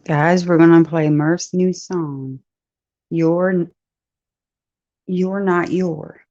Guys, we're gonna play Murph's new song. You're not your.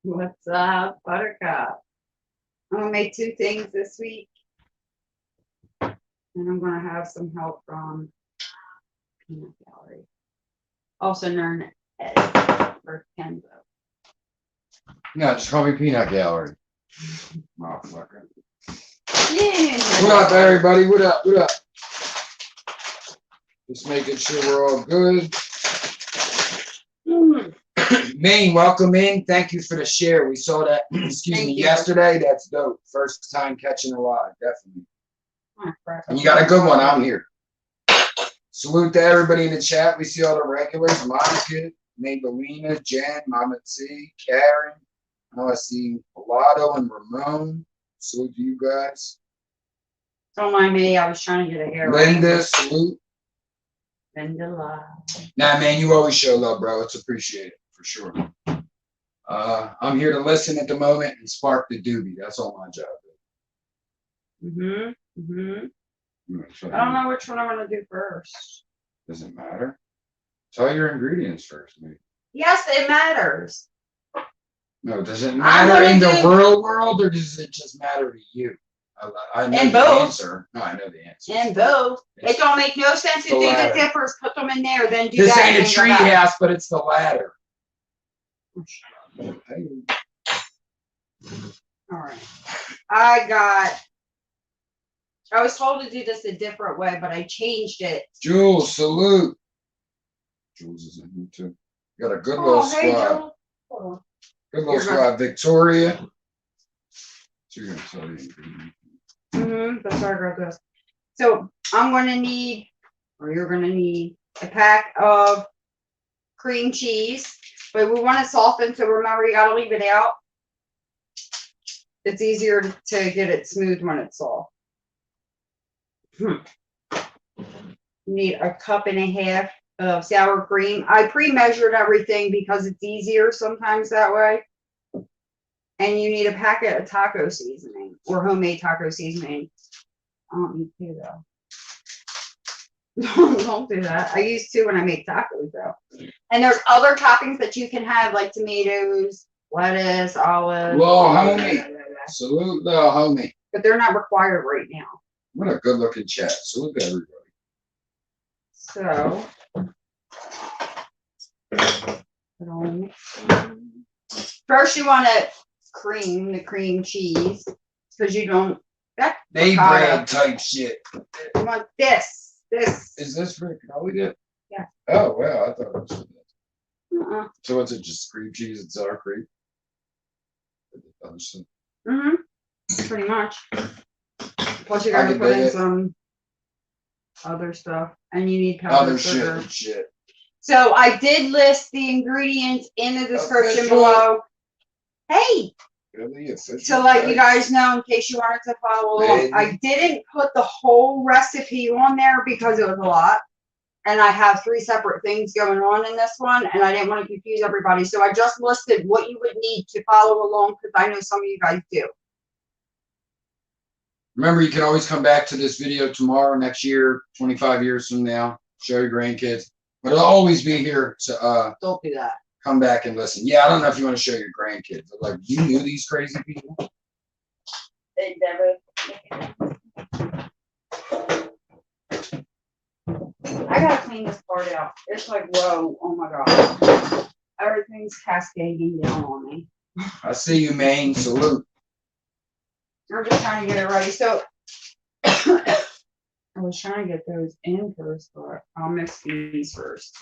What's up, Buttercup? I'm gonna make 2 things this week, and I'm gonna have some help from Peanut Gallery, also known as Kenzo. No, just call me Peanut Gallery. Motherfucker. Yeah. What up, everybody? What up? What up? Just making sure we're all good. Maine, welcome in. Thank you for the share. We saw that, yesterday. That's dope. First time catching a live, definitely. And you got a good one. I'm here. Salute to everybody in the chat. We see all the regulars. Monica, Maybellina, Jen, Mama T, Karen. I see Pilato and Ramon. Salute to you guys. Don't mind me. I was trying to get a hair. Linda, salute. Linda love. Nah, man, you always show love, bro. It's appreciated for sure. I'm here to listen at the moment and spark the doobie. That's all my job is. I don't know which one I want to do first. Doesn't matter. Tell your ingredients first, maybe. Yes, it matters. No, does it matter in the real world, or does it just matter to you? I know the answer. No, I know the answer. In both. It don't make no sense to do the dippers, put them in there, then do this that. This ain't a tree house, but it's the ladder. All right. I was told to do this a different way, but I changed it. Jules, salute. Jules is in here too. Got a good little squad. Good little squad. Victoria. So you're gonna tell the ingredients. That's how I got this. So I'm gonna need, or you're gonna need a pack of cream cheese, but we want it softened, so remember you gotta leave it out. It's easier to get it smooth when it's soft. You need a cup and a half of sour cream. I pre-measured everything because it's easier sometimes that way. And you need a packet of taco seasoning or homemade taco seasoning. I don't need to though. Don't do that. I used to when I make tacos though. And there's other toppings that you can have, like tomatoes, lettuce, olives. Whoa, homie. Salute, little homie. But they're not required right now. What a good looking chat. Salute to everybody. So, first you want to cream the cream cheese because you don't. That's They bread type shit. You want this. This. Is this for Cannoli Dip? Yeah. Oh, wow. I thought it was for Uh-uh. this. So what's it, just cream cheese and sour cream? Mm-hmm. Pretty much. Plus you gotta put in some other stuff. And you need powdered sugar. Shit. So I did list the ingredients in the description below. Hey! Really? To let you guys know in case you wanted to follow along. I didn't put the whole recipe on there because it was a lot. And I have 3 separate things going on in this one, and I didn't want to confuse everybody. So I just listed what you would need to follow along because I know some of you guys do. Remember, you can always come back to this video tomorrow, next year, 25 years from now, show your grandkids. But it'll always be here to don't do that. Come back and listen. Yeah, I don't know if you want to show your grandkids. But like, you knew these crazy people? They never. I gotta clean this part out. It's like, whoa, oh my god. Everything's cascading down on me. I see you, Maine. Salute. I'm just trying to get it ready. So, I was trying to get those in first, but I'll mix these first.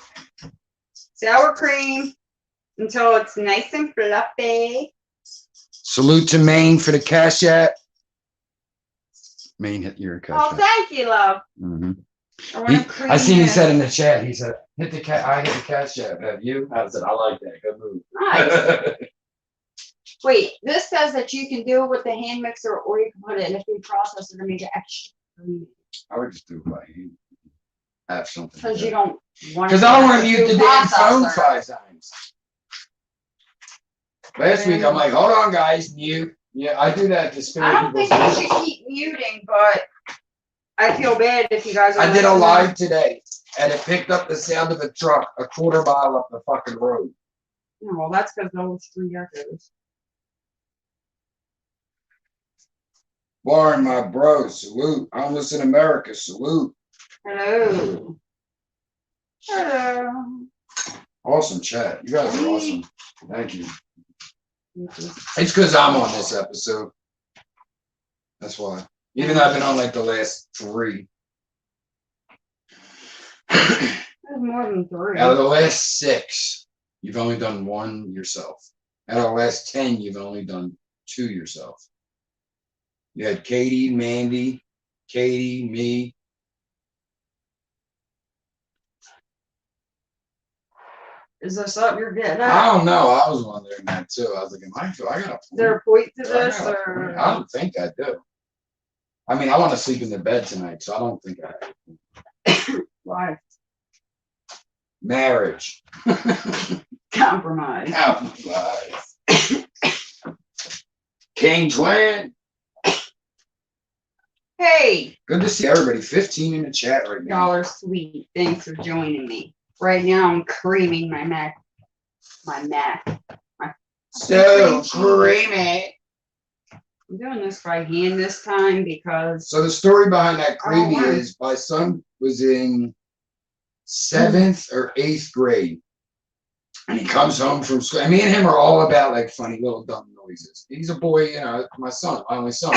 Sour cream until it's nice and fluffy. Salute to Maine for the cash app. Maine, hit your cash app. Oh, thank you, love. Mm-hmm. I seen he said in the chat, he said, I hit the cash app. Have you? I said, I like that. Good move. Nice. Wait, this says that you can do it with the hand mixer or you can put it in a food processor to make it extra creamy. I would just do it by hand. Have something. Because you don't want. Because I don't want to mute the damn phone 5 times. Last week I'm like, hold on, guys, mute. Yeah, I do that to spare I don't think you should keep muting, but I feel bad if you guys are. I did a live today, and it picked up the sound of a truck a quarter mile up the fucking road. No, well, that's because those 3 echoes. Warren, my bro, salute. Homeless in America, salute. Hello. Hello. Awesome chat. You guys are awesome. Thank you. It's because I'm on this episode. That's why. Even though I've been on like the last 3. There's more than 3. Out of the last 6, you've only done 1 yourself. Out of the last 10, you've only done 2 yourself. You had Katie, Mandy, Katie, me. Is there something you're getting at? I don't know. I was wondering that too. I was like, I got a point. Is there a point to this? Or? I don't think I do. I mean, I want to sleep in the bed tonight, so I don't think I have. Why? Marriage. Compromise. Compromise. King Twin. Hey. Good to see everybody. 15 in the chat right now. Y'all are sweet. Thanks for joining me. Right now, I'm creaming my mac. So creamy. I'm doing this by hand this time because. So the story behind that creamy is my son was in 7th or 8th grade. And he comes home from school. And me and him are all about like funny little dumb noises. He's a boy, you know, my son, my only son.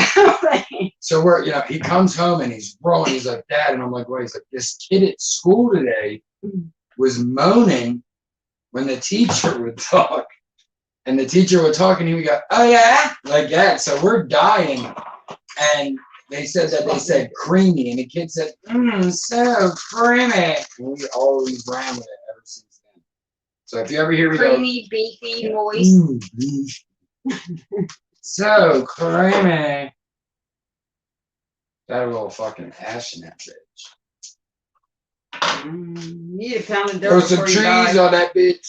So we're, you know, he comes home and he's rolling. He's like, Dad. And I'm like, what? He's like, this kid at school today was moaning when the teacher would talk. And the teacher would talk and he would go, oh yeah? Like that. So we're dying. And they said that they said creamy, and the kid said, so creamy. And we always ran with it ever since then. So if you ever hear me go, creamy, beefy, moist. So creamy. Got a little fucking ash in that bitch. Need a pound of dirt. Throw some trees on that bitch.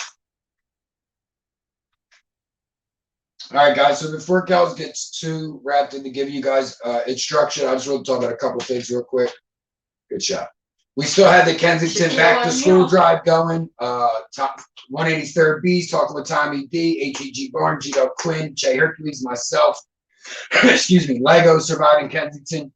All right, guys. So before Kelz gets too wrapped in to give you guys instruction, I just want to talk about a couple things real quick. Good shot. We still had the Kensington back to school drive going. 183rd B's talking with Tommy D, HEG Barn, Gito Quinn, Jay Hercules, myself. Excuse me, Lego Surviving Kensington.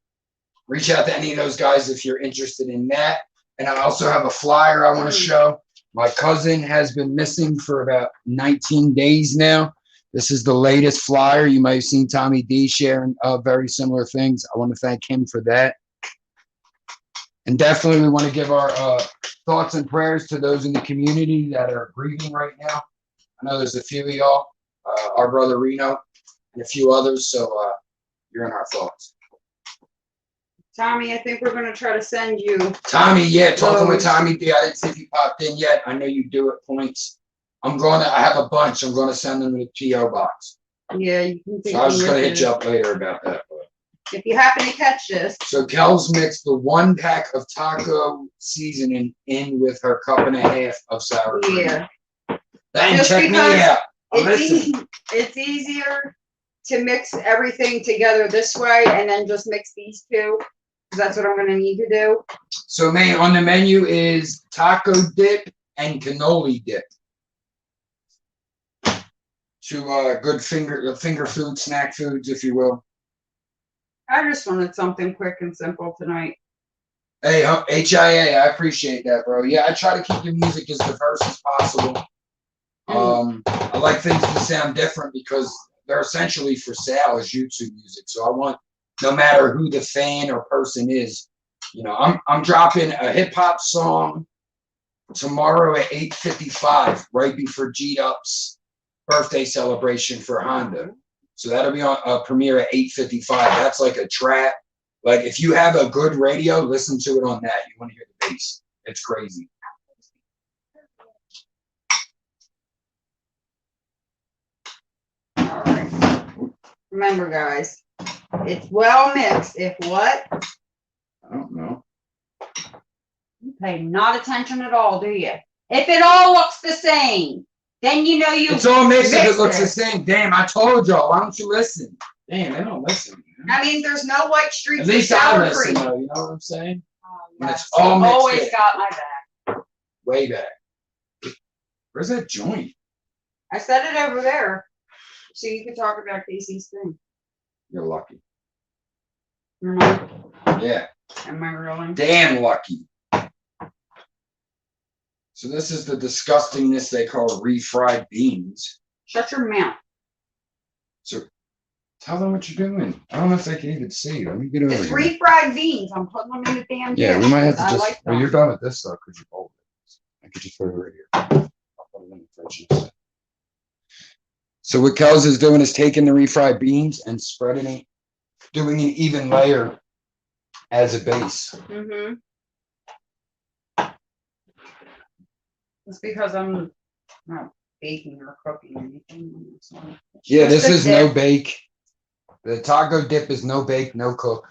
Reach out to any of those guys if you're interested in that. And I also have a flyer I want to show. My cousin has been missing for about 19 days now. This is the latest flyer. You might have seen Tommy D sharing very similar things. I want to thank him for that. And definitely we want to give our thoughts and prayers to those in the community that are grieving right now. I know there's a few of y'all, our brother Reno, and a few others. So you're in our thoughts. Tommy, I think we're going to try to send you. Tommy, yeah, talking with Tommy D. I didn't see if you popped in yet. I know you do it points. I have a bunch. I'm going to send them to the P.O. box. Yeah, you can take So I was just going to hit you up later about that. If you happen to catch this. So Kelz mixed the 1 pack of taco seasoning in with her 1.5 cups of sour cream. Yeah. Then check me out. It's easier to mix everything together this way and then just mix these two. That's what I'm going to need to do. So, man, on the menu is taco dip and cannoli dip. Two good finger food, snack foods, if you will. I just wanted something quick and simple tonight. Hey, HIA, I appreciate that, bro. Yeah, I try to keep your music as diverse as possible. I like things to sound different because they're essentially for sale as YouTube music. So I want, no matter who the fan or person is, you know, I'm dropping a hip hop song tomorrow at 8:55, right before G-Dup's birthday celebration for Honda. So that'll be on a premiere at 8:55. That's like a trap. Like if you have a good radio, listen to it on that. You want to hear the bass. It's crazy. All right. Remember, guys, it's well mixed. If what? I don't know. You pay not attention at all, do you? If it all looks the same, then you know you. It's all mixed if it looks the same. Damn, I told y'all. Why don't you listen? Damn, they don't listen. Man. I mean, there's no white streaks. At least I listen, though. You know what I'm saying? When Yes. it's all mixed Always in. got my back. Way back. Where's that joint? I set it over there, so you can talk about Casey's thing. You're lucky. You're not. Yeah. Am I really? Damn lucky. So this is the disgustingness they call refried beans. Shut your mouth. So tell them what you're doing. I don't know if they can even see. Let me get over It's here. refried beans. I'm putting them in the damn dish. Yeah, we might have to I just. like Well, them. you're done with this stuff because you hold it. I could just put it right here. I'll put it in the fridge in a second. So what Kelz is doing is taking the refried beans and spreading it, doing an even layer as a base. Mm-hmm. It's because I'm not baking or cooking anything. Yeah, this is no bake. The taco dip is no bake, no cook.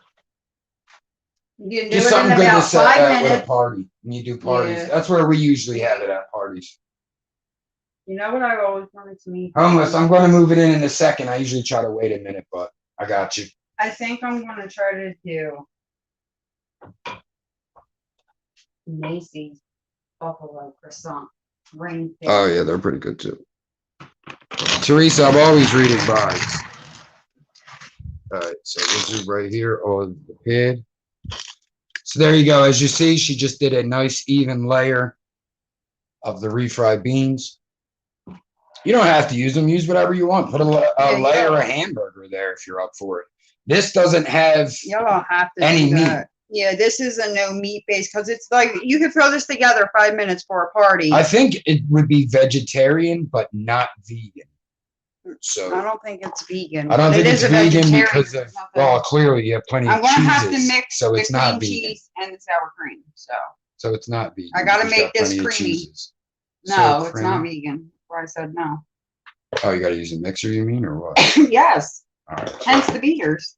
You can do Just it something in good to about set 5 at with a minutes. party. When you do parties. Yeah. That's where we usually have it at parties. You know what I always wanted to make? Homeless, I'm going to move it in a second. I usually try to wait a minute, but I got you. I think I'm going to try to do Macy's buffalo croissant ring thing. Oh, yeah, they're pretty good, too. Teresa, I'm always reading vibes. All right, so we'll do right here on the pad. So there you go. As you see, she just did a nice even layer of the refried beans. You don't have to use them. Use whatever you want. Put a layer of hamburger there if you're up for it. This doesn't have Y'all have to any do meat. that. Yeah, this is a no meat base because it's like you can throw this together 5 minutes for a party. I think it would be vegetarian, but not vegan. food. So I don't think it's vegan. I don't but think it it's is a vegan vegetarian, because there's of, nothing- well, clearly you have plenty I'm of gonna have to cheeses, mix so the it's not cream vegan. cheese and the sour cream. So So it's not vegan. I gotta because you make got this plenty of creamy. cheeses. no, So it's not creamy. vegan. Why I said no. Oh, you got to use a mixer, you mean, or what? Yes, All right. hence the beaters.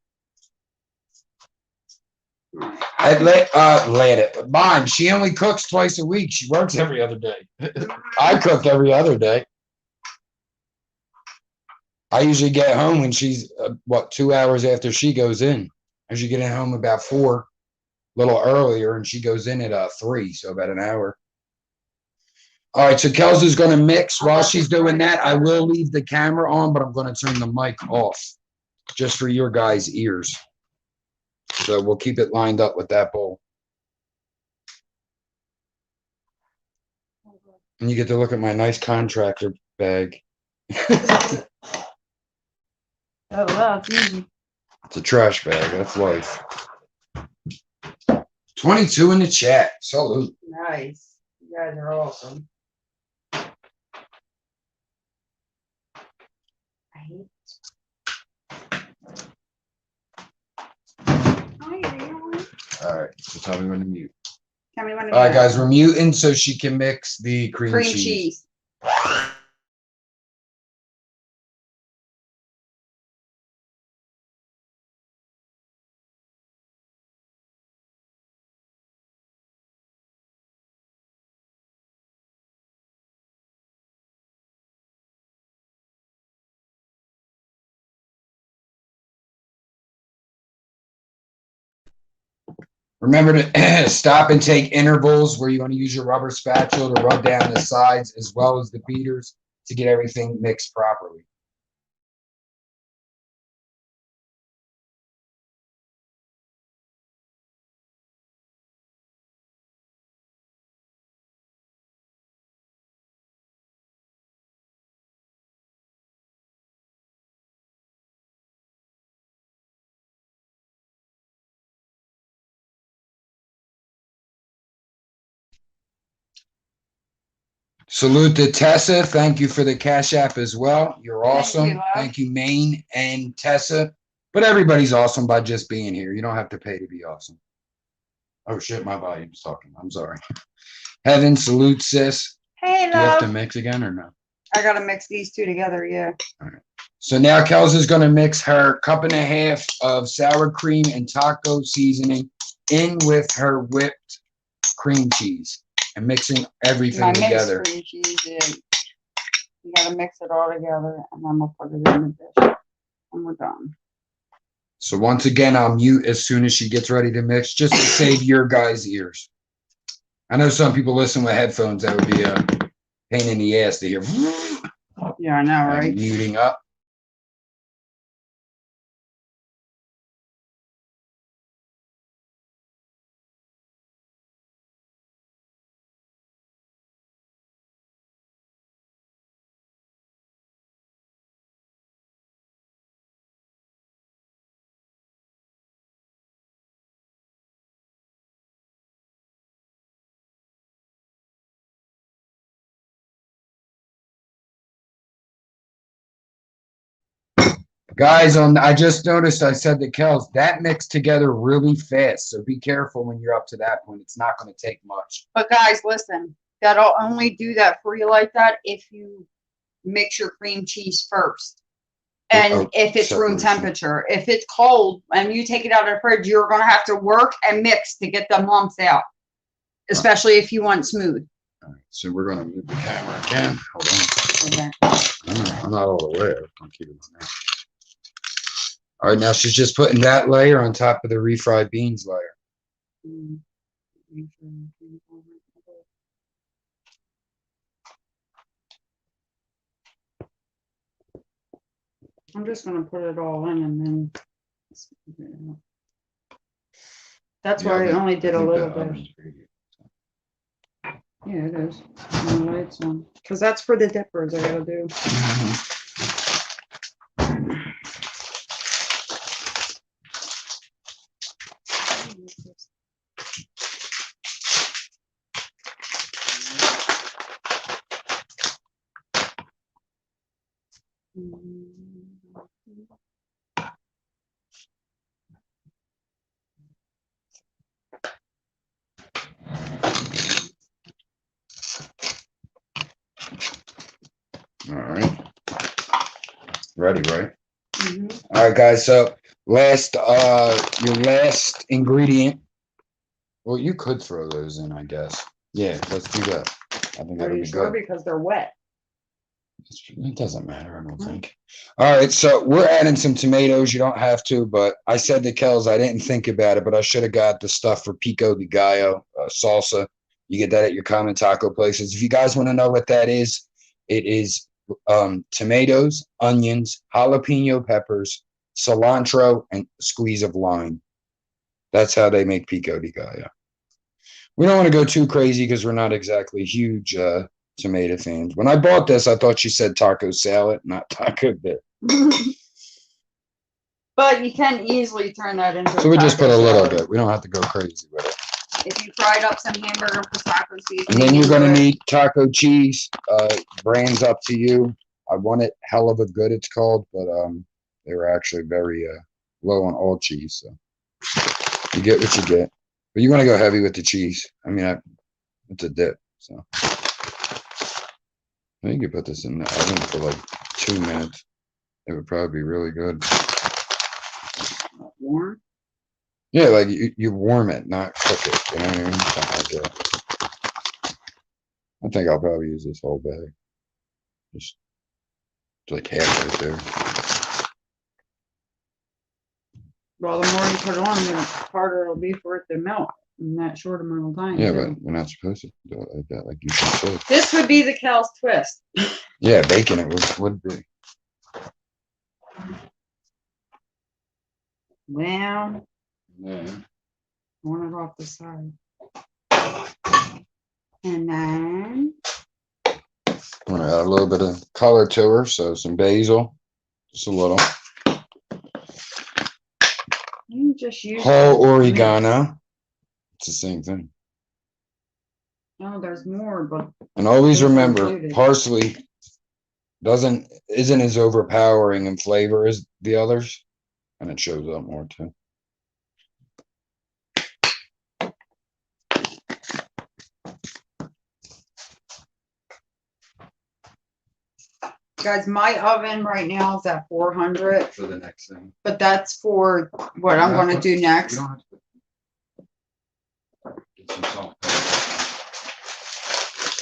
I let it. Mine, she only cooks twice a week. She works every other day. I cook every other day. I usually get home when she's, 2 hours after she goes in. I usually get in home about 4, a little earlier, and she goes in at 3, so about an hour. All right, so Kels is going to mix. While she's doing that, I will leave the camera on, but I'm going to turn the mic off just for your guys' ears. So we'll keep it lined up with that bowl. And you get to look at my nice contractor bag. Oh, wow, it's easy. It's a trash bag. That's life. 22 in the chat. Salute. Nice. You guys are awesome. All right. So tell me when to mute. Tell me when to All right, mute. guys. We're muting so she can mix the cream cheese. cheese. Remember to stop and take intervals where you want to use your rubber spatula to rub down the sides as well as the beaters to get everything mixed properly. Salute to Tessa. Thank you for the Cash App as well. You're awesome. Thank you, Maine and Tessa. But everybody's awesome by just being here. You don't have to pay to be awesome. Oh, shit, my volume's talking. I'm sorry. Heaven, salute, sis. Hey, love. Do you have to mix again or no? I gotta mix these two together, yeah. All right. So now Kels is going to mix her 1.5 cups of sour cream and taco seasoning in with her whipped cream cheese and mixing everything together. Mixed cream cheese, yeah. You gotta mix it all together and then we'll put it in the dish. And we're done. So once again, I'll mute as soon as she gets ready to mix, just to save your guys' ears. I know some people listen with headphones. That would be a pain in the ass to hear. Yeah, I know, right? Muting up. Guys, I just noticed I said to Kels, that mixed together really fast. So be careful when you're up to that point. It's not going to take much. But guys, listen, that'll only do that for you like that if you mix your cream cheese first. And if it's room temperature. If it's cold and you take it out of the fridge, you're going to have to work and mix to get the lumps out, especially if you want smooth. All right, so we're going to move the camera again. Hold on. Okay. I'm not all the way. I'm keeping it on now. All right, now she's just putting that layer on top of the refried beans layer. I'm just going to put it all in and then. That's why I only did a little bit. Yeah, it is. And the lights on. Because that's for the dippers I got to do. All right. Ready, right? Mhm. All right, guys. So your last ingredient. Well, you could throw those in, I guess. Yeah, let's do that. I think Are that'll you be sure? good. Because they're wet. It doesn't matter, I don't think. All right, so we're adding some tomatoes. You don't have to, but I said to Kells, I didn't think about it, but I should have got the stuff for Pico de Gallo, salsa. You get that at your common taco places. If you guys want to know what that is, it is tomatoes, onions, jalapeno peppers, cilantro, and a squeeze of lime. That's how they make Pico de Gallo. We don't want to go too crazy because we're not exactly huge tomato fans. When I bought this, I thought she said taco salad, not taco dip. But you can easily turn that into. So we just put a little bit. We don't have to go crazy with it. If you fried up some hamburger for taco seasoning. And then you're going to need taco cheese. Brand's up to you. I want it hell of a good, it's called, but they were actually very low on all cheese. So you get what you get. But you want to go heavy with the cheese. I mean, it's a dip. So I think you put this in the oven for like 2 minutes. It would probably be really good. Warm? Yeah, like you warm it, not cook it. You know what I mean? Something like that. I think I'll probably use this whole bag. Just like half right there. Well, the more you put it on, the harder it'll be for it to melt in that short amount of time. Yeah, too. but we're not supposed to do it like that, like you just said. This would be the Kells twist. Yeah, baking it would be. Well, Yeah. want it off the side. And then I'm gonna add a little bit of color to her, so some basil, just a little. you just use Whole oregano. It's the same thing. No, there's more, but And always Those are remember, included. parsley isn't as overpowering in flavor as the others, and it shows up more too. guys, my oven right now is at 400, For the next thing. but that's for what I'm going to do You next. don't have to get some salt.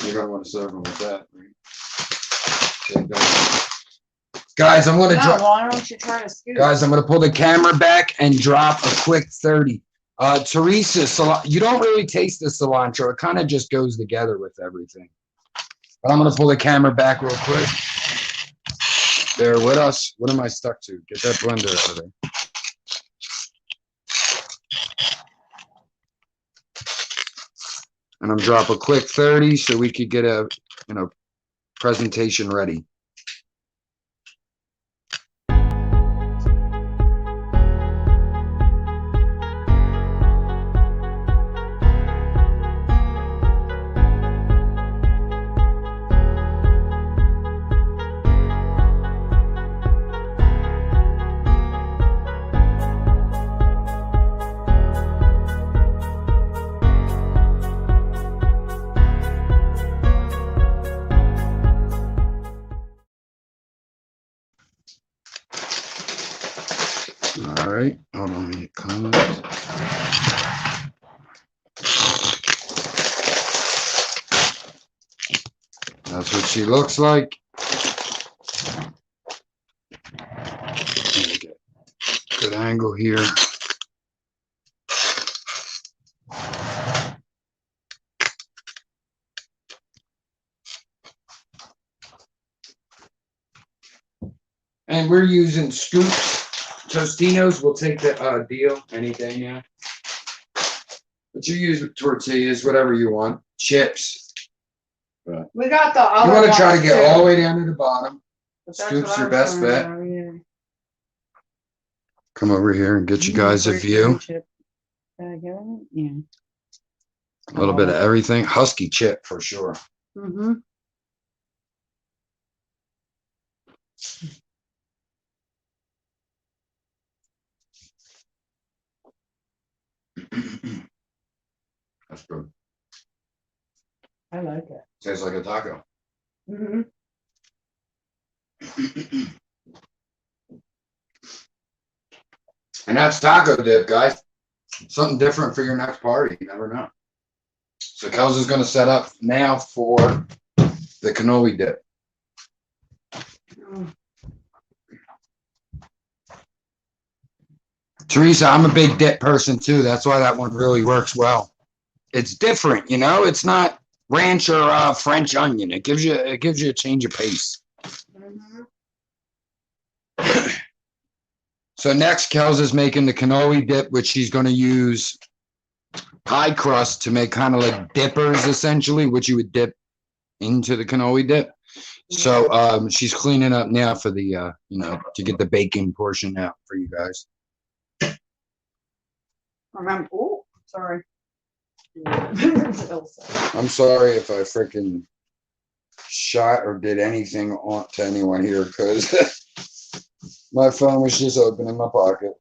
You're gonna want to serve them with that, right? Guys, I'm gonna No, drop. why don't you try to scoop? Guys, I'm gonna pull the camera back and drop a quick 30. Teresa, you don't really taste the cilantro. It kind of just goes together with everything. But I'm gonna pull the camera back real quick. Bear with us. What am I stuck to? Get that blender out of there. And I'm drop a quick 30 so we could get a presentation ready. All right, hold on, let me comment. That's what she looks like. Good angle here. And we're using scoops. Tostinos, we'll take the deal any day now. But you use tortillas, whatever you want. Chips. But We got the other you want to try to ones, get too. all the way down to the bottom. But that's Scoop's what I your was best talking bet. about, yeah. Come over here and get you guys a view. Chip. Did I get it? Yeah. A little bit of everything. Husky chip for sure. Mm-hmm. I like it. Tastes like a taco. Mm-hmm. And that's taco dip, guys. Something different for your next party. You never know. So Kelz is going to set up now for the cannoli dip. Oh. Teresa, I'm a big dip person too. That's why that one really works well. It's different, you know. It's not ranch or French onion. It gives you a change of pace. Mm-hmm. So next, Kelz is making the cannoli dip, which she's going to use pie crust to make kind of like dippers, essentially, which you would dip into the cannoli dip. So she's cleaning up now for the, you know, to get the bacon portion out for you guys. Remember, oh, sorry. I'm sorry if I freaking shot or did anything on to anyone here because my phone was just open in my pocket.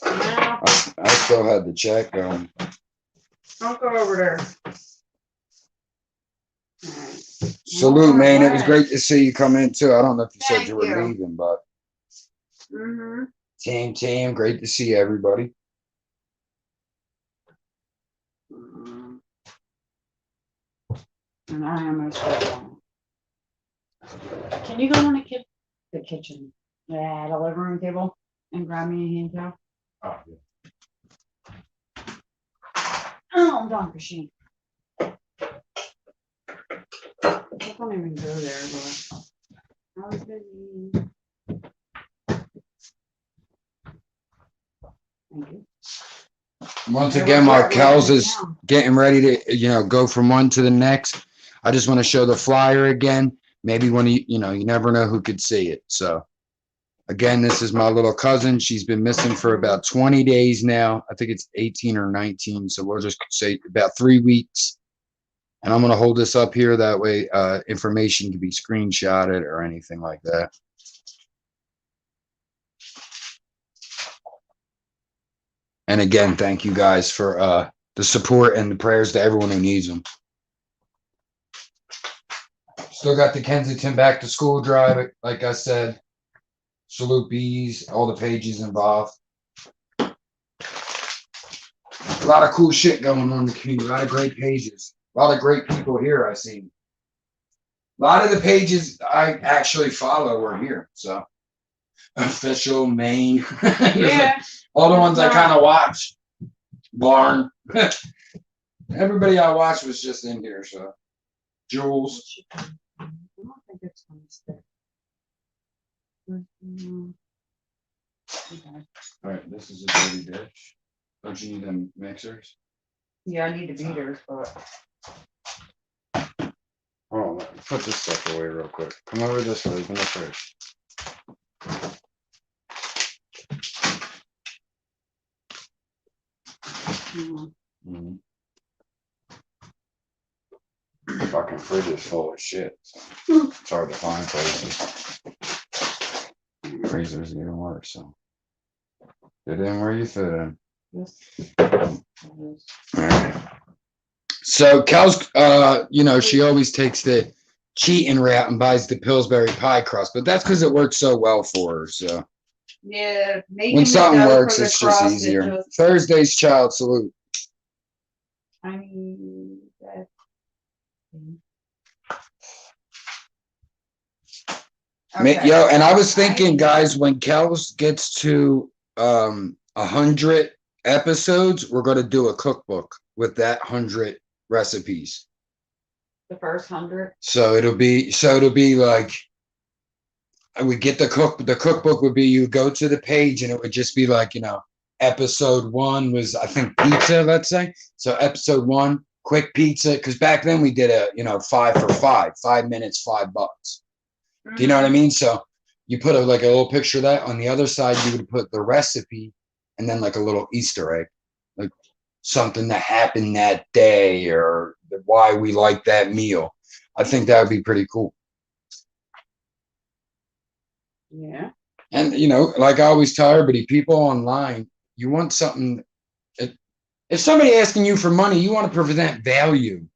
I still had the chat going. Don't go over there. Right. Salute, man. It was great to see you come in too. I don't know if you said Thank you were you. leaving, but Mm-hmm. team, great to see everybody. And I almost got one. Can you go on the kitchen? Yeah, the living room table and grab me a hand towel? Oh, yeah. Oh, Donkey Machine. I can't even go there, but I was busy. Thank you. Once again, while Kelz is getting ready to, you know, go from one to the next, I just want to show the flyer again. Maybe when you know, you never know who could see it. So again, this is my little cousin. She's been missing for about 20 days now. I think it's 18 or 19. So we'll just say about 3 weeks. And I'm going to hold this up here. That way information can be screenshotted or anything like that. And again, thank you guys for the support and the prayers to everyone who needs them. Still got the Kensington back to school drive, like I said. Salute bees, all the pages involved. A lot of cool shit going on in the community. A lot of great pages. A lot of great people here I see. A lot of the pages I actually follow are here. So official, main. Yeah. All the ones I kind of watch. Barn. Everybody I watched was just in here. So Jules. I don't think it's going to stick. All right, this is a dirty dish. Don't you need them mixers? Yeah, I need the beaters, but Hold on, let me put this stuff away real quick. Come over this way, open the fridge. Fucking fridge is full of shit. So it's hard to find places. Freezer's even worse. So get in where you fit in. All right. So Kelz, you know, she always takes the cheating route and buys the Pillsbury Pie Crust, but that's because it works so well for her. So yeah, when something works, it's just easier. Thursday's child salute. I mean, that. Okay. Yo, and I was thinking, guys, when Kelz gets to 100 episodes, we're gonna do a cookbook with that 100 recipes. The first 100. So it'll be like we get the cookbook would be you go to the page and it would just be like, you know, episode 1 was I think pizza, let's say. So episode 1, quick pizza, because back then we did a, you know, 5 for 5 minutes, $5. Do you know what I mean? So you put like a little picture of that. On the other side, you would put the recipe and then like a little Easter egg, like something that happened that day or why we like that meal. I think that would be pretty cool. Yeah. And, you know, like I always tell everybody, people online, you want something. If somebody asking you for money, you want to present value.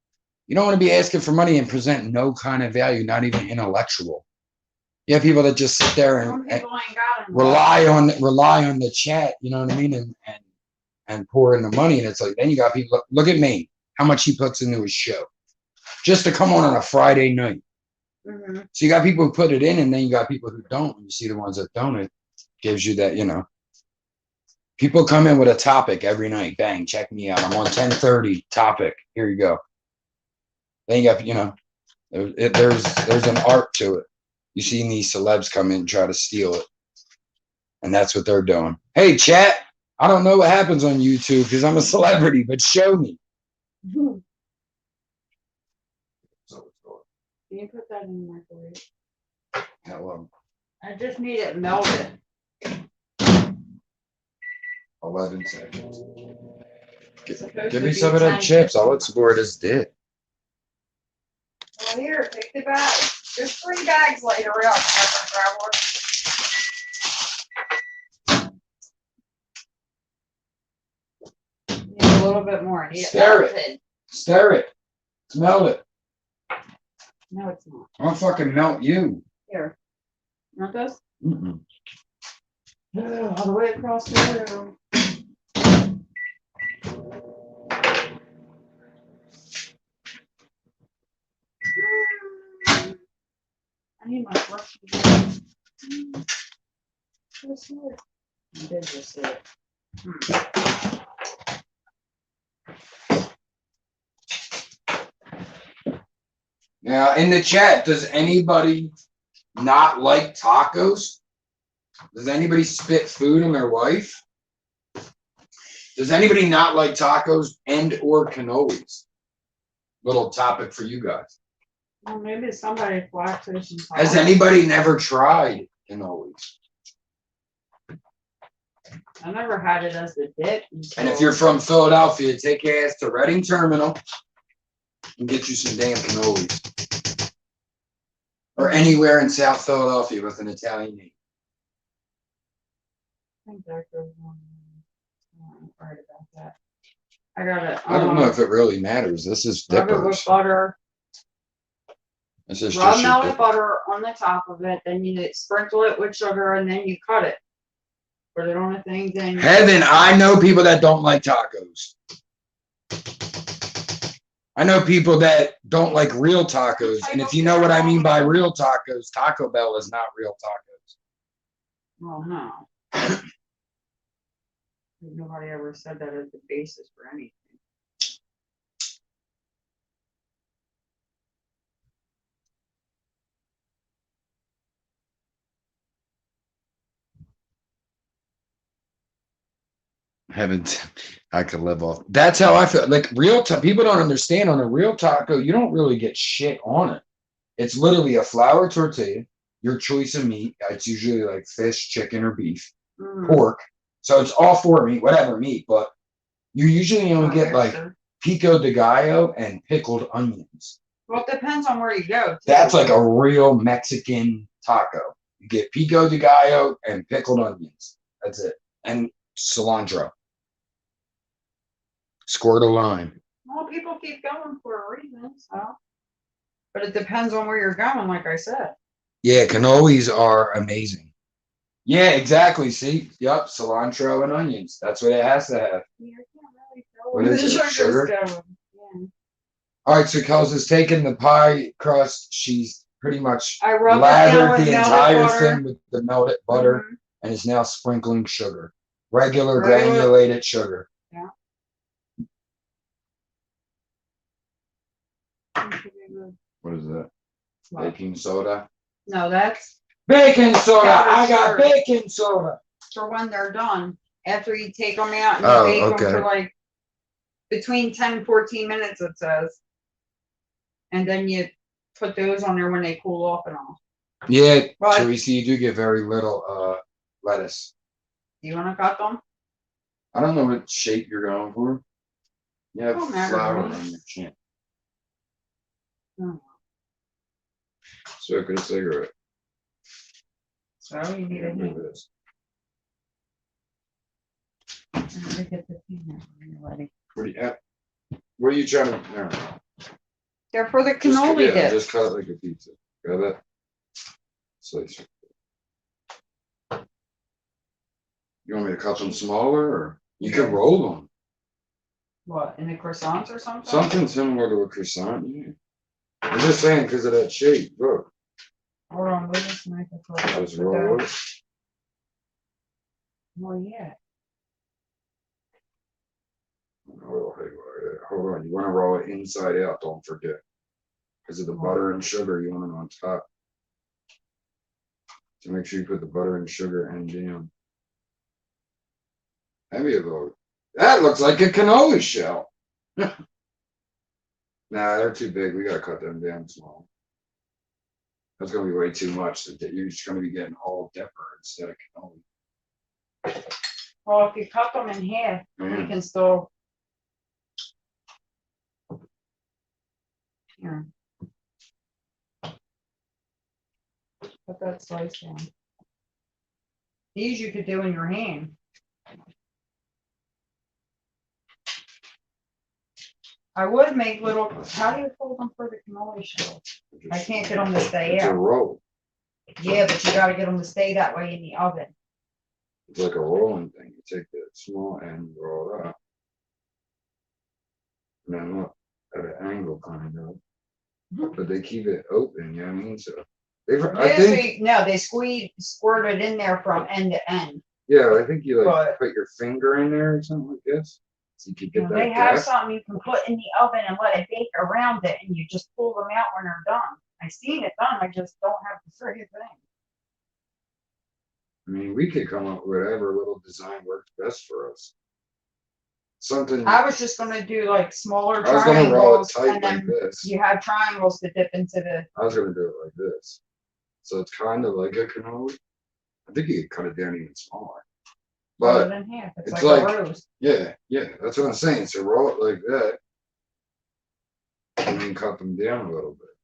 You don't want to be asking for money and present no kind of value, not even intellectual. You have people that just sit there and rely on the chat, you know what I mean, and pour in the money. And it's like, then you got people, look at me, how much he puts into his show just to come on a Friday night. Mm-hmm. So you got people who put it in, and then you got people who don't. When you see the ones that don't, it gives you that, you know. People come in with a topic every night. Bang, check me out. I'm on 10:30 topic. Here you go. Then you got, you know, there's an art to it. You see these celebs come in and try to steal it. And that's what they're doing. Hey, chat, I don't know what happens on YouTube because I'm a celebrity, but show me. Can you put that in the microwave? Hello. I just need it melted. 11 seconds. Give me some of them chips. I'll explore this dip. Well, here, take the bag. There's 3 bags later up. Need a little bit more. Stir it. Stir it. Smell it. No, it's not. I'll fucking melt you. Here. You want this? Mm-mm. Yeah, all the way across the room. I need my brush. Just here. I did just see it. Now, in the chat, does anybody not like tacos? Does anybody spit food on their wife? Does anybody not like tacos and or cannolis? Little topic for you guys. Well, maybe somebody lactation. Has anybody never tried cannolis? I never had it as a dip. And if you're from Philadelphia, take your ass to Reading Terminal and get you some damn cannolis. Or anywhere in South Philadelphia with an Italian name. I think that goes on. I'm worried about that. I got it. I don't know if it really matters. This is Rub it with dippers. butter. This is Rub just your melted dipper. butter on the top of it. Then you sprinkle it with sugar, and then you cut it. Put it on a thing. Then you Heaven, I know people that don't like tacos. I know people that don't like real tacos. And if you know what I mean by real tacos, Taco Bell is not real tacos. Well, no. Nobody ever said that as the basis for anything. Heavens, I could live off. That's how I feel. Like real people don't understand on a real taco, you don't really get shit on it. It's literally a flour tortilla, your choice of meat. It's usually like fish, chicken, or beef, pork. So it's all 4 meat, whatever meat, but you usually only get like pico de gallo and pickled onions. Well, it depends on where you go. Too. That's like a real Mexican taco. You get pico de gallo and pickled onions. That's it. And cilantro. Squirt of lime. Well, people keep going for a reason, so. But it depends on where you're going, like I said. Yeah, cannolis are amazing. Yeah, exactly. See? Yep, cilantro and onions. That's what it has to have. Yeah, I can't really tell What where is the it? sugar's Sugar? going. Yeah. All right, so Kels has taken the pie crust. She's pretty much I rubbed lathered it the down with entire melted butter. thing with the melted butter and is now sprinkling sugar. Regular granulated sugar. Yeah. What is that? What? Baking soda? No, that's Baking soda! I got Powdered sugar. baking soda! for when they're done. After you take them out and Oh, you bake okay. them for like between 10 and 14 minutes, it says. And then you put those on there when they cool off and all. Yeah, Right. Teresa, you do get very little lettuce. You want to cut them? I don't know what shape you're going for. You have Don't matter to flour me. on your chin. No. Smoking a cigarette. So you need a Look hint. at this. What are you trying to? No. They're for the cannoli dip. Just cut it like a pizza. Got it? Slice. You want me to cut them smaller, or you can roll them? What, in the croissants or something? Something similar to a croissant. Yeah. I'm just saying because of that shape. Look. Hold on, we'll just make a croissant. Just roll it. Well, yeah. Oh, hey, hold on. You want to roll it inside out, don't forget. Because of the butter and sugar, you want it on top. So make sure you put the butter and sugar and jam. Heavy a little. That looks like a cannoli shell. Nah, they're too big. We gotta cut them down small. That's gonna be way too much. You're just gonna be getting all dipper instead of cannoli. Well, if you cut them in half, we can still. Here. Put that slice down. These you could do in your hand. I would make little. How do you fold them for the cannoli shell? I can't get them to stay It's out. a roll. Yeah, but you got to get them to stay that way in the oven. It's like a rolling thing. You take the small end, roll it up, and then look at an angle kind of. But they keep it open. You know what I mean? So I think. No, they squirt it in there from end to end. Yeah, I think you like put your finger in there or something like this. So you could get that. They have something you can put in the oven and let it bake around it, and you just pull them out when they're done. I've seen it done. I just don't have the friggin' thing. I mean, we could come up with whatever little design works best for us. Something. I was just gonna do like smaller I was gonna roll it triangles, tight and then like this. you have triangles to dip into the. I was gonna do it like this. So it's kind of like a cannoli. I think you could cut it down even smaller. But in half. it's like like a rose. Yeah, that's what I'm saying. So roll it like that, and then cut them down a little bit.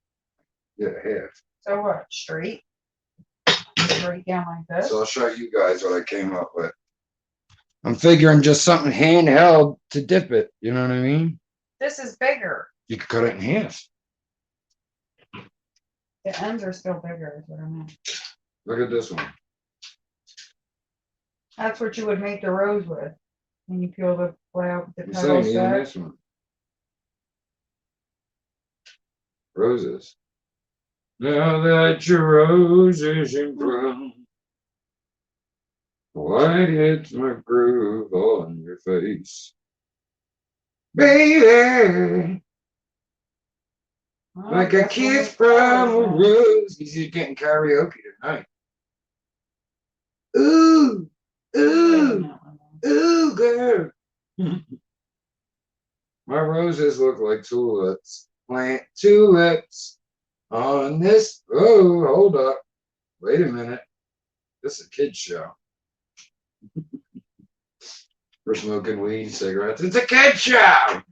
Yeah, half. So what? Straight down like this. So I'll show you guys what I came up with. I'm figuring just something handheld to dip it. You know what I mean? This is bigger. You could cut it in half. The ends are still bigger, is what I meant. Look at this one. That's what you would make the rose with. When you peel the flower, the I'm petals saying even back. this one. Roses. Now that your roses in bloom, white hits my groove on your face, baby. Oh, Like a kiss from a rose. He's getting karaoke tonight. Ooh, ooh, ooh, girl. My roses look like tulips. Plant tulips on this. Oh, hold up. Wait a minute. This is a kid's show. We're smoking weed, cigarettes. It's a kid's show.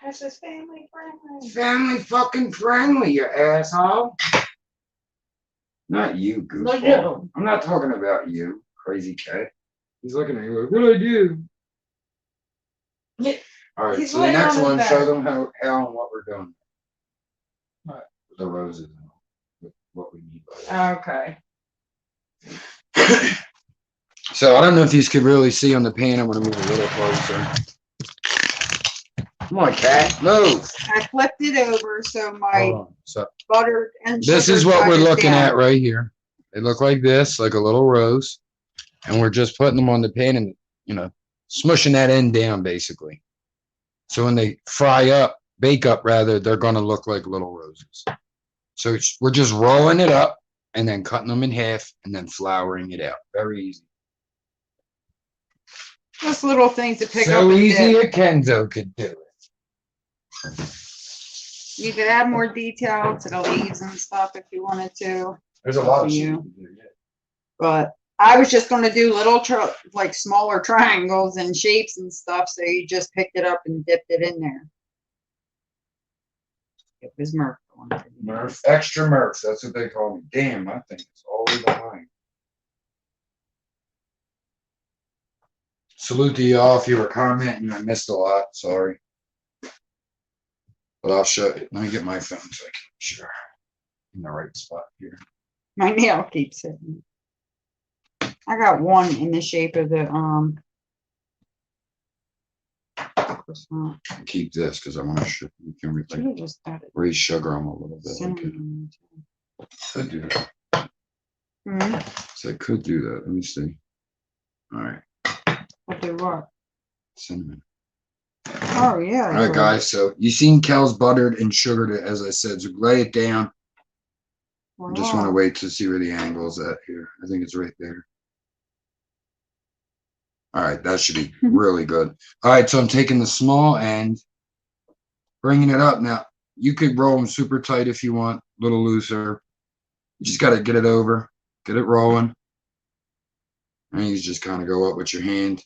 This is family friendly. Family fucking friendly, you asshole. Not you, goofball. I'm not talking about you, crazy cat. He's looking at you like, what'd I do? Yeah. All right, so the next one, show them how and what we're doing. What? The roses and what we need by that. Okay. So I don't know if you could really see on the pan. I'm going to move a little closer. Come on, cat, move. I flipped it over so my butter and this is what we're looking at right here. They look like this, like a little rose. And we're just putting them on the pan and, you know, smushing that end down, basically. So when they fry up, bake up rather, they're going to look like little roses. So we're just rolling it up and then cutting them in half and then flouring it out. Very easy. Just little things to pick up. So easy a Kenzo could do it. You could add more detail to the leaves and stuff if you wanted to. There's a lot of shit you can do, yeah. But I was just going to do little, like smaller triangles and shapes and stuff. So you just picked it up and dipped it in there. It was Murph. Murph, extra Murph. That's what they call me. Damn, my thing is always behind. Salute to y'all if you were commenting. I missed a lot. Sorry. But I'll show you. Let me get my phone so I can be sure. In the right spot here. My nail keeps hitting. I got one in the shape of the croissant. Keep this because I want to we can Should've just added raise sugar them a little bit. cinnamon. Could do that. Hmm? So I could do that. Let me see. All right. What do what? Cinnamon. Oh yeah. All right, guys. So you seen Kel's buttered and sugared it, as I said. So lay it down. I just want to wait to see where the angle is at here. I think it's right there. All right, that should be really good. All right, so I'm taking the small end, bringing it up. Now, you could roll them super tight if you want, a little looser. You just got to get it over, get it rolling. And you just kind of go up with your hand.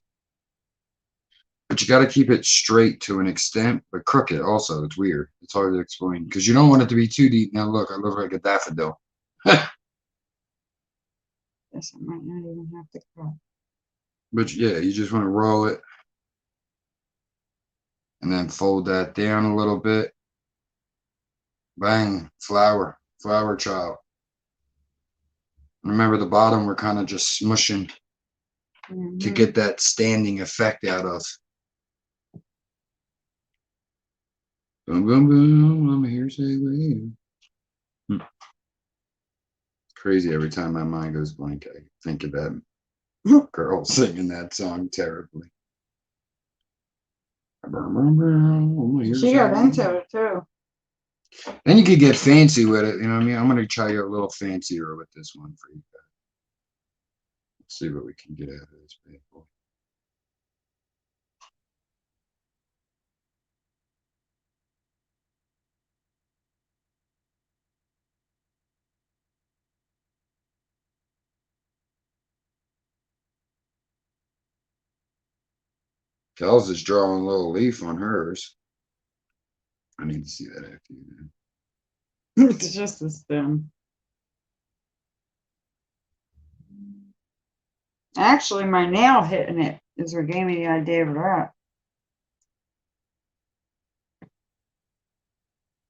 But you got to keep it straight to an extent, but crooked also. It's weird. It's hard to explain because you don't want it to be too deep. Now, look, I look like a daffodil. This I might not even have to cut. But yeah, you just want to roll it and then fold that down a little bit. Bang, flour child. Remember the bottom, we're kind of just smushing to get that standing effect out of. Boom, boom, boom, I'm here, say wave. Crazy every time my mind goes blank, I think of that girl singing that song terribly. She got into it too. Then you could get fancy with it, you know what I mean? I'm going to try you a little fancier with this one for you guys. Let's see what we can get out of this bad boy. Kel's is drawing a little leaf on hers. I need to see that after you do. It's just a stem. Actually, my nail hitting it is what gave me the idea of that.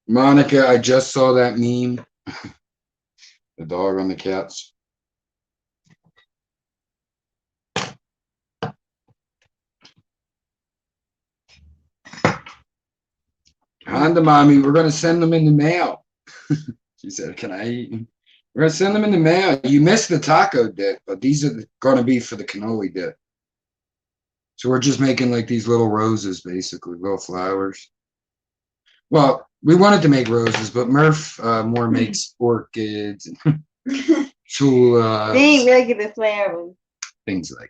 Monica, I just saw that meme. The dog on the cats. Honda mommy, we're going to send them in the mail. She said, can I eat them? We're going to send them in the mail. You missed the taco dip, but these are going to be for the cannoli dip. So we're just making like these little roses, basically, little flowers. Well, we wanted to make roses, but Murph more makes orchids and tulips. They ain't regular flowers. Things like that.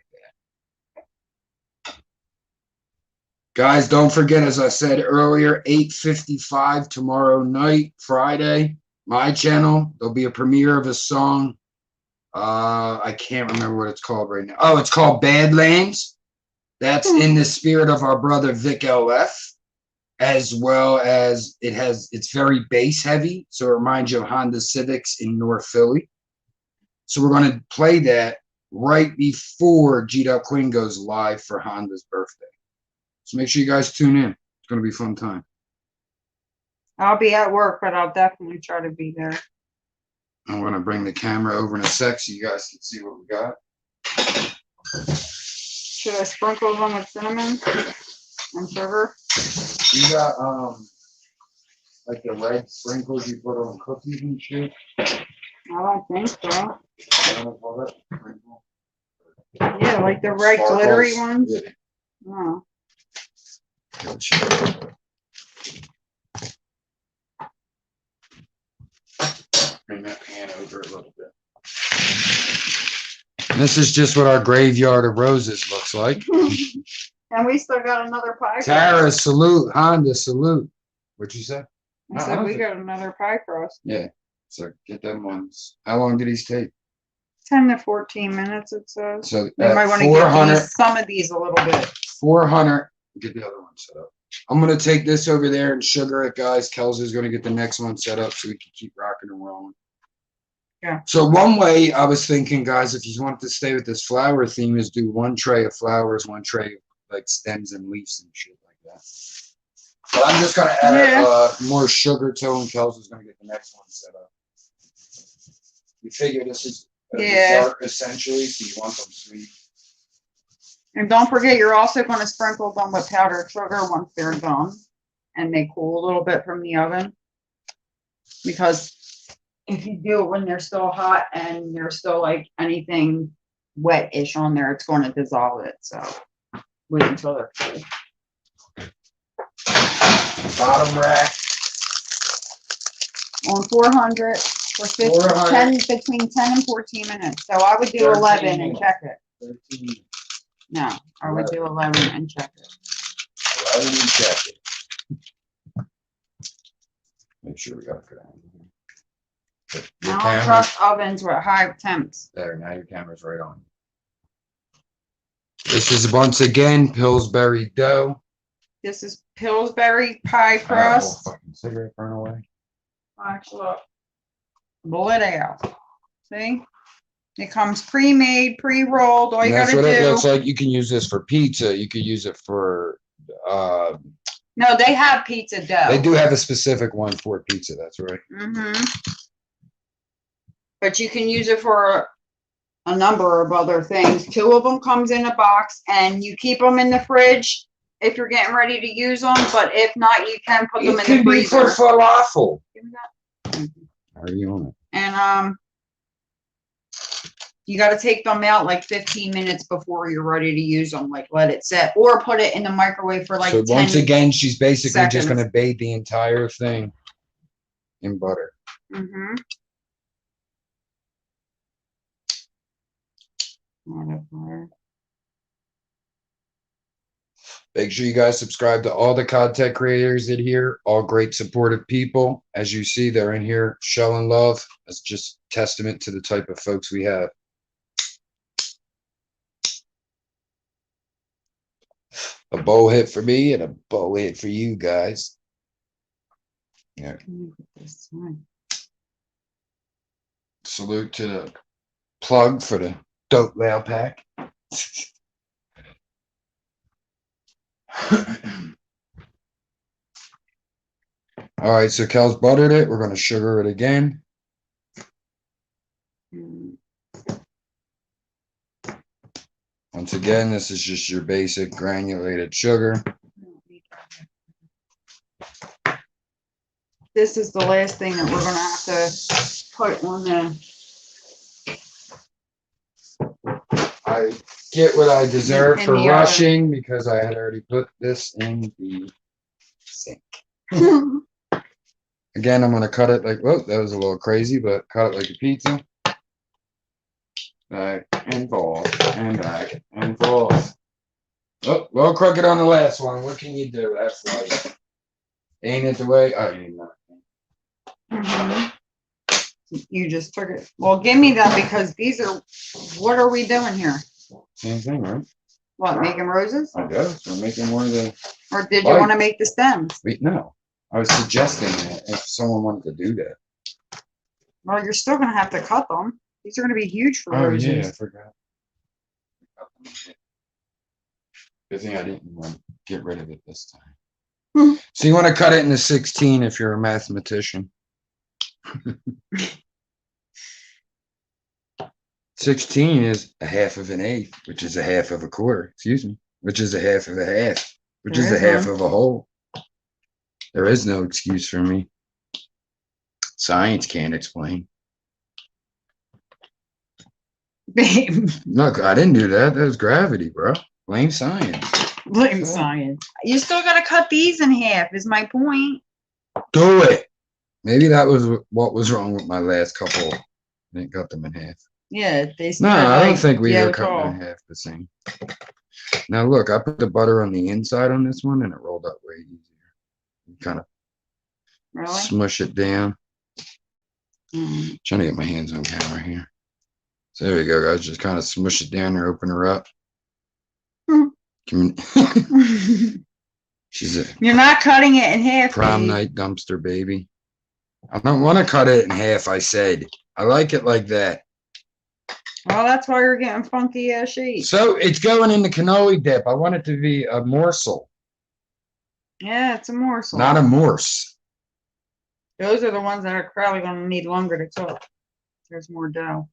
Guys, don't forget, as I said earlier, 8:55 tomorrow night, Friday, my channel. There'll be a premiere of a song. I can't remember what it's called right now. Oh, it's called Badlands. That's in the spirit of our brother Vic LF, as well as it's very bass heavy. So it reminds you of Honda Civics in North Philly. So we're going to play that right before G. Quinn goes live for Honda's birthday. So make sure you guys tune in. It's going to be a fun time. I'll be at work, but I'll definitely try to be there. I'm going to bring the camera over in a sec so you guys can see what we got. Should I sprinkle them with cinnamon and sugar? You got like the red sprinkles you put on cookies and shit? I don't think so. I don't know what that. Yeah, like the red glittery ones. Yeah. Oh. Bring that pan over a little bit. And this is just what our graveyard of roses looks like. And we still got another pie crust. Tara, salute. Honda, salute. What'd you say? I said we got another pie crust. Yeah. So get them ones. How long did these take? 10 to 14 minutes, it says. So You might want to get some of these a little bit. 400. Get the other one set up. I'm going to take this over there and sugar it, guys. Kel's is going to get the next one set up so we can keep rocking and rolling. Yeah. So one way I was thinking, guys, if you want to stay with this flower theme, is do one tray of flowers, one tray of like stems and leaves and shit like that. But I'm just gonna add more sugar to, and Kels is gonna get the next one set up. You figure this is a dessert essentially, so you want them sweet. And don't forget, you're also going to sprinkle them with powdered sugar once they're done, and they cool a little bit from the oven. Because if you do it when they're still hot and there's still like anything wet-ish on there, it's going to dissolve it. So wait until they're cool. Bottom rack On 400 for 10, between 10 and 14 minutes. So I would do 11 and check it. 13. No, I would do 11 and check it. 11 and check it. Make sure we got it good. Now I trust ovens with high temps. There, now your camera's right on. This is once again Pillsbury dough. This is Pillsbury Pie Crust. Fucking cigarette burn away. Actually, blow it out. See? It comes pre-made, pre-rolled. All you gotta do. That's what it looks like. You can use this for pizza. You could use it for. No, they have pizza dough. They do have a specific one for pizza. That's right. But you can use it for a number of other things. 2 of them comes in a box, and you keep them in the fridge if you're getting ready to use them. But if not, you can put them in the freezer. It could be for falafel. Give me that. Are you on it? And you got to take them out like 15 minutes before you're ready to use them. Like let it set, or put it in the microwave for like. So 10 once again, she's basically seconds. Just going to bathe the entire thing in butter. Make sure you guys subscribe to all the content creators in here, all great supportive people. As you see, they're in here showing love. That's just testament to the type of folks we have. A bow hit for me and a bow hit for you guys. Yeah. Salute to the plug for the dope mail pack. All right, so Kel's buttered it. We're going to sugar it again. Once again, this is just your basic granulated sugar. This is the last thing that we're going to have to put on the. I get what I deserve for rushing because I had already put this in the sink. Again, I'm going to cut it like, whoa, that was a little crazy, but cut it like a pizza. Back and forth and back and forth. Oh, well, crooked on the last one. What can you do? That's like, ain't it the way? Oh, you know. You just took it. Well, give me that because these are, what are we doing here? Same thing, right? What, making roses? I guess. We're making more of the. Or did you want to make the stems? No. I was suggesting that if someone wanted to do that. Well, you're still going to have to cut them. These are going to be huge for roses. Yeah, I forgot. Good thing I didn't get rid of it this time. So you want to cut it into 16 if you're a mathematician. 16 is a half of an eighth, which is a half of a quarter. Excuse me, which is a half of a half, which is a half of a whole. There is no excuse for me. Science can't explain. Babe. Look, I didn't do that. That was gravity, bro. Blame science. Blame science. You still got to cut these in half, is my point. Do it. Maybe that was what was wrong with my last couple. I didn't cut them in half. Yeah, they no, I don't think we were cutting in half the same. Now look, I put the butter on the inside on this one, and it rolled up way easier. Kind of smush it down. Trying to get my hands on camera here. So there we go, guys. Just kind of smush it down or open her up. She's a. You're not cutting it in half. Prom night dumpster baby. I don't want to cut it in half. I said. I like it like that. Well, that's why you're getting funky ass sheets. So it's going in the cannoli dip. I want it to be a morsel. Yeah, it's a morsel. Not a morse. Those are the ones that are probably going to need longer to cook. There's more dough.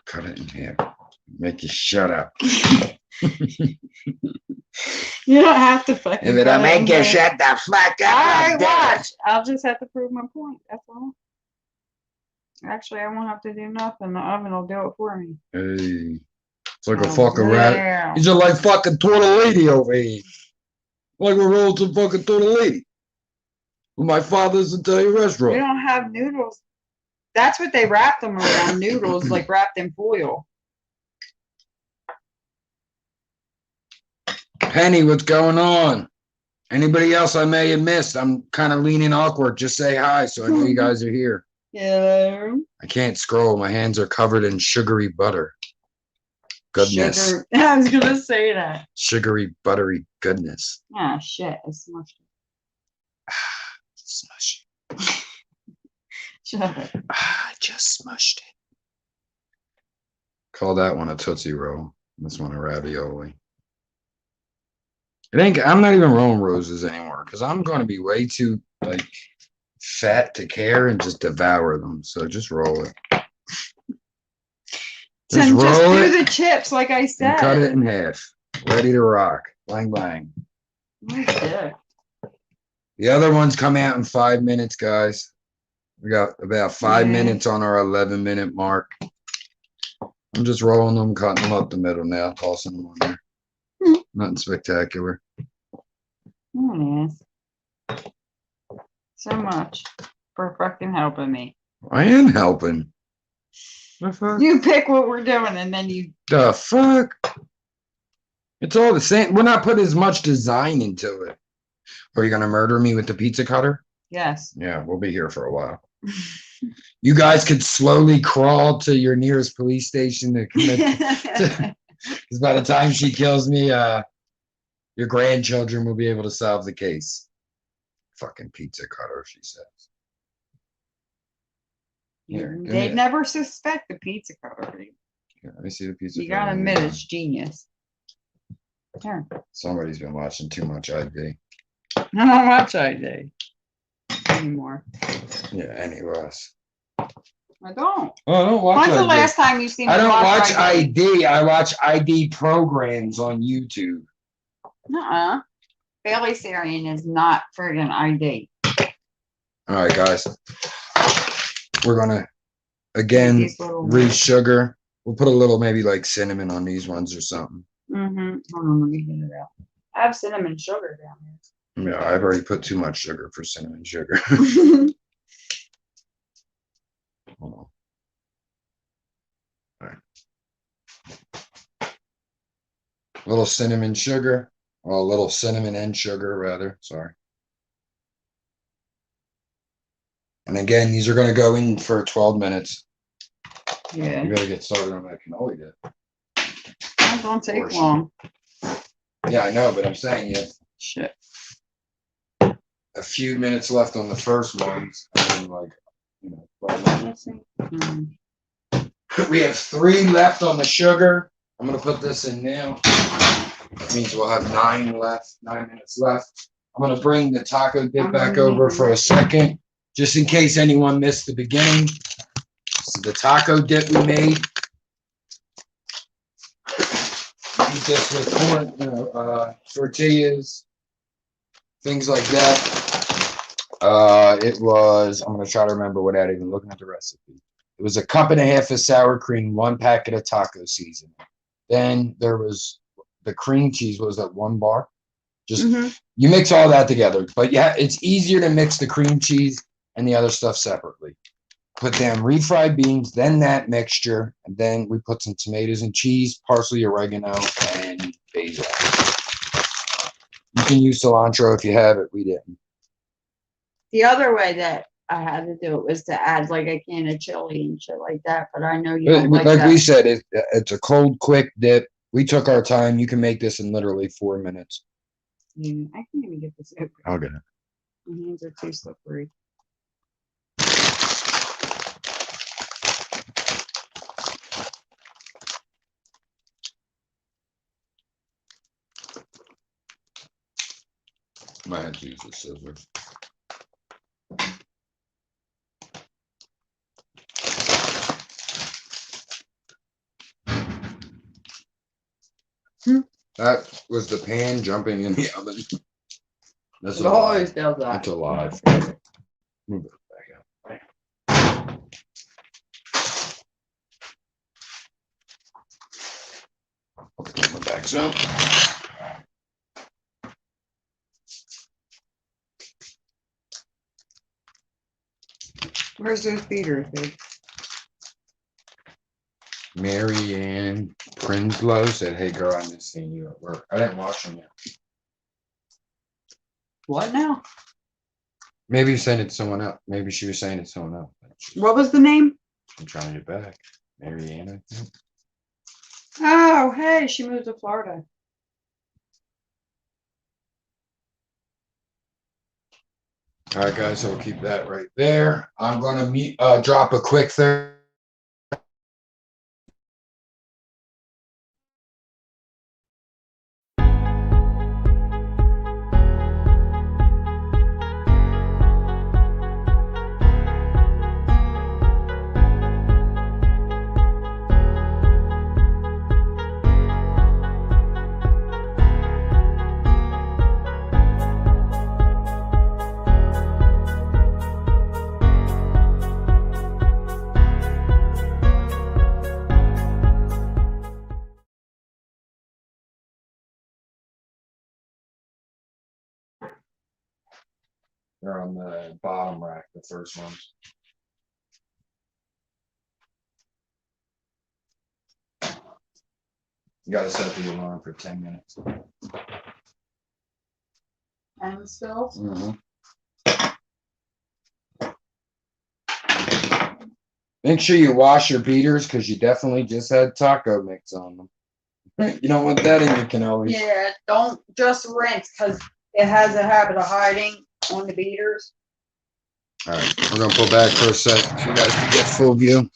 Cut it in half. Make you shut up. You don't have to fucking. If it'll make you shut the fuck up. Alright, watch. I'll just have to prove my point. That's all. Actually, I won't have to do nothing. The oven will do it for me. Hey. It's like a Oh, fucking rat. yeah. He's just like fucking tortellini over here. Like we're rolling some fucking tortellini. With my father's Italian We restaurant. don't have noodles. That's what they wrap them around. Noodles, like wrapped in foil. Penny, what's going on? Anybody else I may have missed? I'm kind of leaning awkward. Just say hi so I know you guys are here. Hello. I can't scroll. My hands are covered in sugary butter. Goodness. Sugar. I was gonna say that. Sugary, buttery goodness. Ah, shit. I smushed Smush. it. Shut up. I just smushed it. Call that one a Tootsie Roll. This one a ravioli. I'm not even rolling roses anymore because I'm going to be way too like fat to care and just devour them. So just roll it. Just roll do it the chips, like I said. and cut it in half. Ready to rock. Blang, blang. My dick. The other ones come out in 5 minutes, guys. We got about 5 minutes on our 11-minute mark. I'm just rolling them, cutting them up the middle now, tossing them on there. Nothing spectacular. Oh, yes. So much for fucking helping me. I am helping. The fuck? You pick what we're doing and then you. The fuck? It's all the same. We're not putting as much design into it. Are you going to murder me with the pizza cutter? Yes. Yeah, we'll be here for a while. You guys could slowly crawl to your nearest police station to commit. Because by the time she kills me, your grandchildren will be able to solve the case. Fucking pizza cutter, she says. Here, give me They'd that. never suspect the pizza cutter. Here, let me see the pizza You cutter. gotta admit it's genius. Here. Somebody's been watching too much ID. I don't watch ID anymore. Yeah, any of us. I don't. Oh, I don't watch When's ID. the last time you seen me I don't watch ID? ID. I watch ID programs on YouTube. Nuh-uh. Bailey Sarian is not friggin' ID. All right, guys. We're gonna again These little- re-sugar. We'll put a little maybe like cinnamon on these ones or something. Mm-hmm. Hold on, let me get it out. I have cinnamon sugar down Yeah, I've already put too much sugar for cinnamon sugar. here. Hold on. All right. A little cinnamon sugar. Well, a little cinnamon and sugar, rather. Sorry. And again, these are going to go in for 12 minutes. Yeah. You better get started on that cannoli dip. That don't take long. Yeah, I know, but I'm saying you have Shit. a few minutes left on the first ones. And then like, 12 minutes. Let's see. We have 3 left on the sugar. I'm going to put this in now. That means we'll have 9 minutes left. I'm going to bring the taco dip back over for a second, just in case anyone missed the beginning. This is the taco dip we made. Eat this with corn, tortillas, things like that. It was, I'm going to try to remember without even looking at the recipe. It was 1.5 cups of sour cream, 1 packet of taco seasoning. Then there was the cream cheese, was that 1 bar? Just you mix all that together. But yeah, it's easier to mix the cream cheese and the other stuff separately. Put down refried beans, then that mixture, and then we put some tomatoes and cheese, parsley, oregano, and basil. You can use cilantro if you have it. We didn't. The other way that I had to do it was to add like a can of chili and shit like that, but I know you don't like that. We said, it's a cold, quick dip. We took our time. You can make this in literally 4 minutes. I can't even get this open. I'll get it. My hands are too slippery. Might have to use the scissors. That was the pan jumping in the oven. That's It always does that. That's alive. Move it back out. Put my backs up. Where's those beaters, babe? Mary Ann Prinslow said, "Hey girl, I missed seeing you at work." I didn't watch them yet. What now? Maybe you sent it to someone else. Maybe she was saying it to someone else. What was the name? I'm trying to get back. Mary Ann, I think. Oh, hey, she moved to Florida. All right, guys, so we'll keep that right there. I'm gonna drop a quick thing. They're on the bottom rack, the first ones. You gotta set the alarm for 10 minutes. And still? Make sure you wash your beaters because you definitely just had taco mix on them. You don't want that in your cannoli. Yeah, don't just rinse because it has a habit of hiding on the beaters. All right, we're gonna pull back for a sec so you guys can get full view.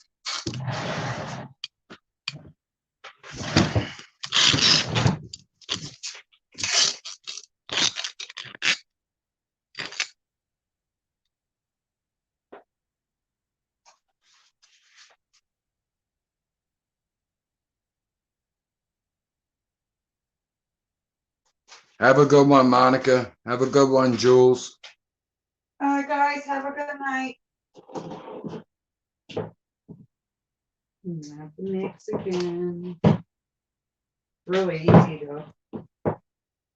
Have a good one, Monica. Have a good one, Jules. Guys, have a good night. Have to mix again. Really easy though.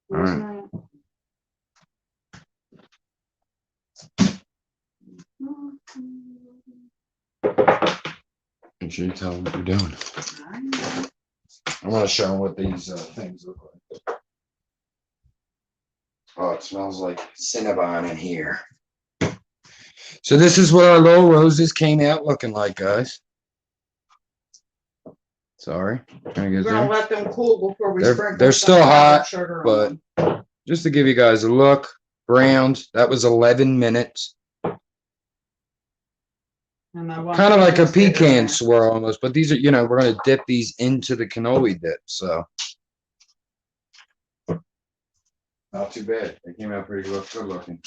Where's my... Make sure you tell them what you're doing. I want to show them what these things look like. Oh, it smells like Cinnabon in here. So this is what our little roses came out looking like, guys. Sorry. We're gonna let them cool before we sprinkle. They're still hot, sugar but on. just to give you guys a look, browned. That was 11 minutes. Kind of like a pecan swirl almost, but these are, you know, we're going to dip these into the cannoli dip, so. Not too bad. They came out pretty good looking.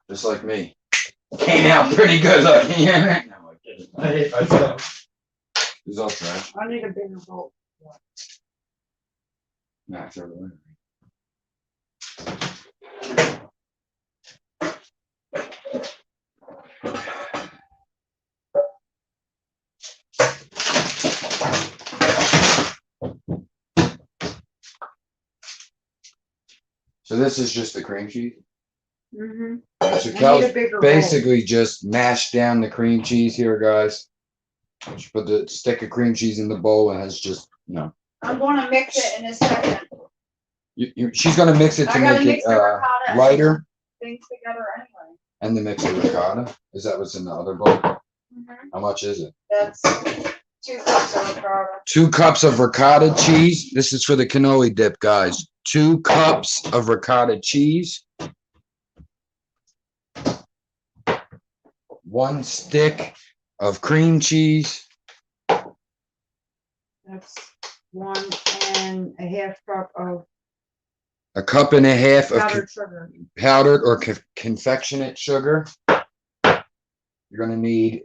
Just like me. Came out pretty good looking. Yeah. No, I didn't. I hate myself. It's all trash. I need a bigger bowl. Nah, throw it away. So this is just the cream cheese? Mm-hmm. So Kelz basically just mashed down the cream cheese here, guys. She put the stick of cream cheese in the bowl and has just, you know. I'm going to mix it in a second. She's going to mix it to make it lighter. Things together anyway. And the mix of ricotta. Is that what's in the other bowl? Mm-hmm. How much is it? That's 2 cups of ricotta. 2 cups of ricotta cheese. This is for the cannoli dip, guys. 2 cups of ricotta cheese, 1 stick of cream cheese. That's 1.5 cup of A cup and a half of powdered sugar. powdered or confectionate sugar. You're going to need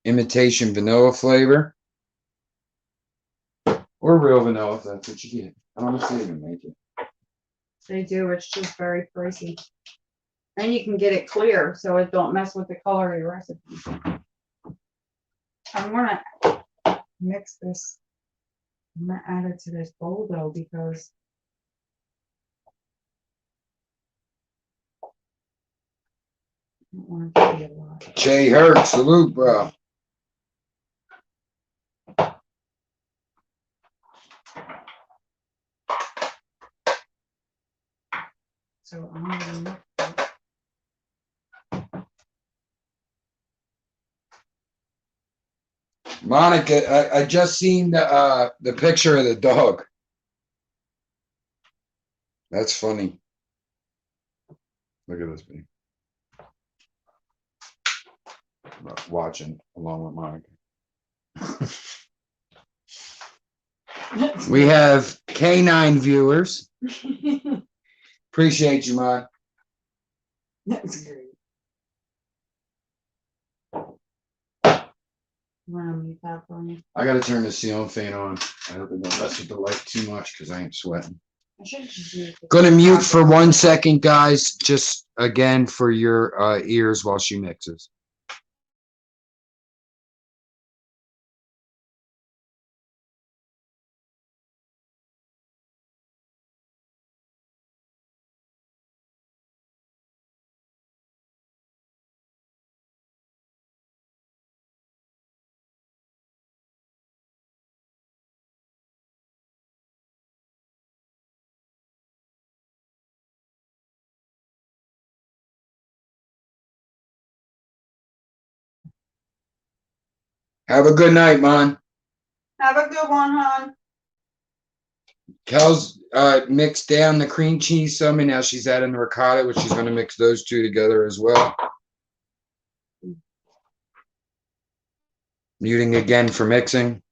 imitation vanilla flavor or real vanilla if that's what you get. I don't know if they even make it. They do. It's just very pricey. And you can get it clear so it don't mess with the color of your recipe. I'm going to mix this. I'm going to add it to this bowl though because I don't want it to be a lot. Jay Hurt, salute, bro. So I'm going to mix it. Monica, I just seen the picture of the dog. That's funny. Look at this thing. Watching along with Monica. We have canine viewers. Appreciate you, Mon. That's great. You want to mute that for me? I gotta turn the ceiling fan on. I hope it don't mess with the light too much because I ain't sweating. I should just mute it. Gonna mute for 1 second, guys. Just again for your ears while she mixes. Have a good night, Mon. Have a good one, hon. Kel's mixed down the cream cheese some, and now she's adding the ricotta, which she's going to mix those two together as well. Muting again for mixing.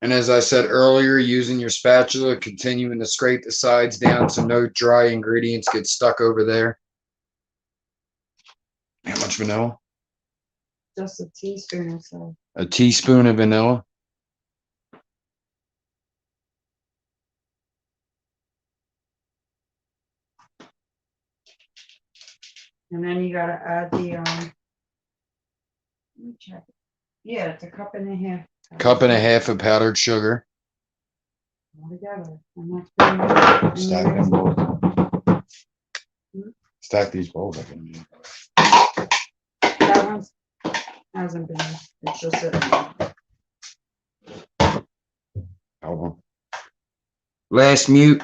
And as I said earlier, using your spatula, continuing to scrape the sides down so no dry ingredients get stuck over there. How much vanilla? Just a teaspoon or so. A teaspoon of vanilla. And then you gotta add the let me check it. Yeah, it's a cup and a half. Cup and a half of powdered sugar. All together. And that's pretty much it. Stack And them you bowls. Hmm? Stack these bowls up in here. that one hasn't been. It's just sitting there. Hold on. Last mute.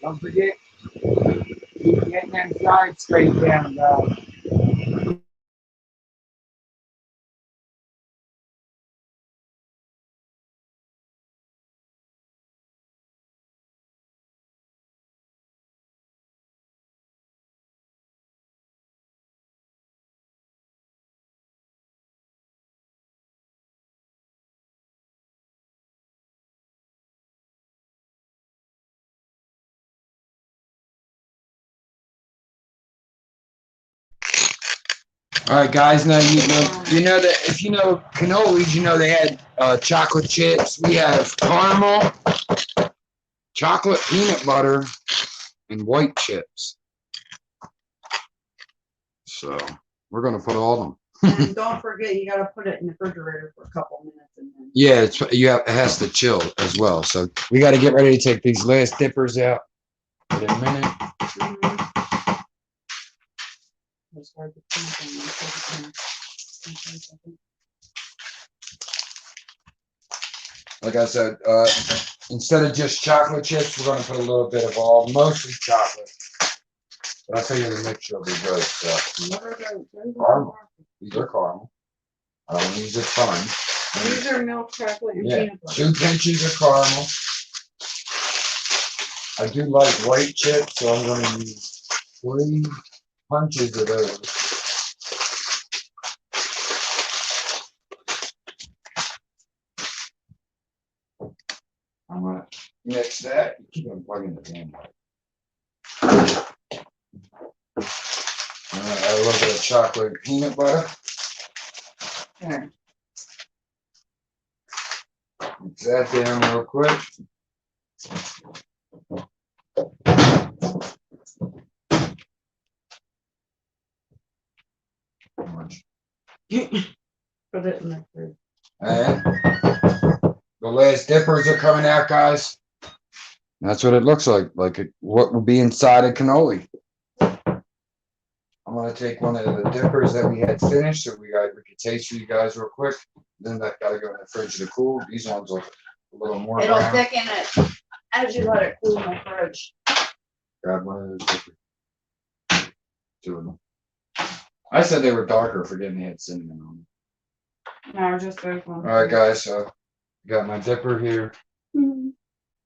Don't forget, keep getting them sides straight down, guys. All right, guys. Now you know that if you know cannolis, you know they had chocolate chips. We have caramel, chocolate peanut butter, and white chips. So we're gonna put all of them. And don't forget, you gotta put it in the refrigerator for a couple minutes, and then. Yeah, it has to chill as well. So we got to get ready to take these last dippers out in a minute. Like I said, instead of just chocolate chips, we're going to put a little bit of all, mostly chocolate. But I figure the mixture will be good. So. Caramel. These are caramel. These are fun. These are milk chocolate and peanut butter. 2 pinches of caramel. I do like white chips, so I'm going to use 3 punches of those. I'm going to mix that. Keep on plugging the damn light. I'm going to add a little bit of chocolate and peanut butter. Okay. Mix that down real quick. Put it in the fridge. And the last dippers are coming out, guys. That's what it looks like what will be inside a cannoli. I'm gonna take one of the dippers that we had finished, so we could taste for you guys real quick. Then that gotta go in the fridge to cool. These ones look a little more. It'll brown. thicken it as you let it cool in the fridge. Grab one of those dippers. 2 of them. I said they were darker, forgetting they had cinnamon on them. No, just those ones. All right, guys. So I got my dipper here. Mm-hmm.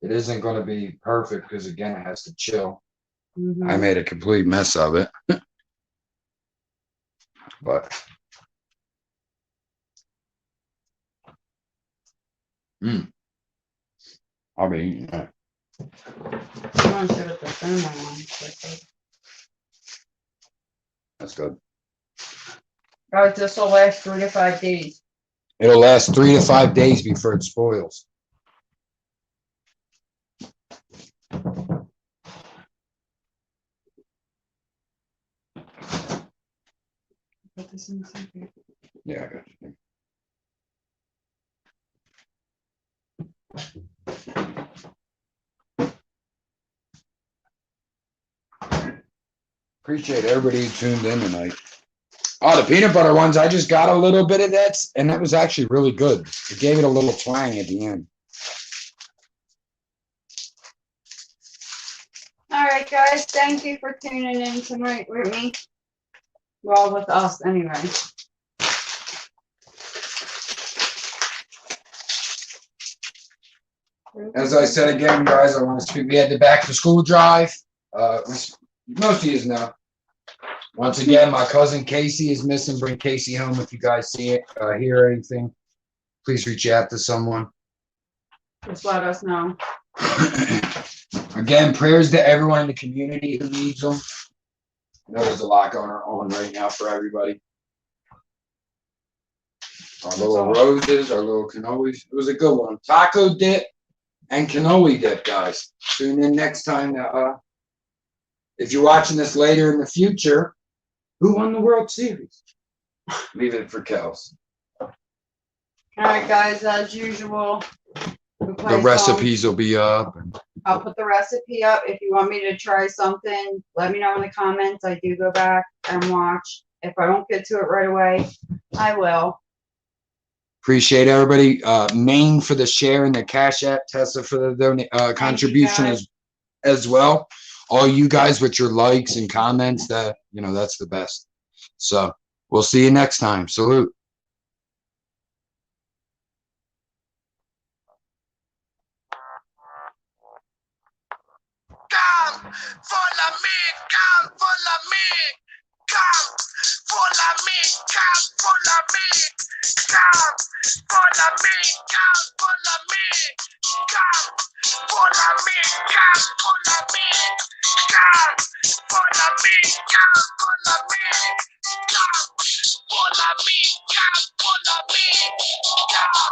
It isn't going to be perfect because again, it has to chill. Mm-hmm. I made a complete mess of it, but I'll be eating that. I'm gonna see what the cinnamon one. That's good. Guys, this will last 3 to 5 days. It'll last 3 to 5 days before it spoils. Put this in the sink. Yeah, I got you. Appreciate everybody who tuned in tonight. Oh, the peanut butter ones, I just got a little bit of that, and that was actually really good. It gave it a little twang at the end. All right, guys, thank you for tuning in tonight with me. Well, with us anyway. As I said again, guys, I want to speak. We had the back to school drive. Most of you know. Once again, my cousin Casey is missing. Bring Casey home if you guys see it, hear anything. Please reach out to someone. Just let us know. Again, prayers to everyone in the community who needs them. I know there's a lot going on right now for everybody. Our little roses, our little cannolis. It was a good one. Taco dip and cannoli dip, guys. Tune in next time. If you're watching this later in the future, who won the World Series? Leave it for Kells. All right, guys, as usual. The recipes will be up. I'll put the recipe up. If you want me to try something, let me know in the comments. I do go back and watch. If I don't get to it right away, I will. Appreciate everybody. Maine for the share and the Cash App. Tessa for the contribution as well. All you guys with your likes and comments, that that's the best. So we'll see you next time. Salute. Come, follow me, come, follow me. Come, follow me, come, follow me. Come, follow me, come, follow me. Come, follow me, come, follow me. Come, follow me, come, follow me. Come, follow me, come, follow me. Come,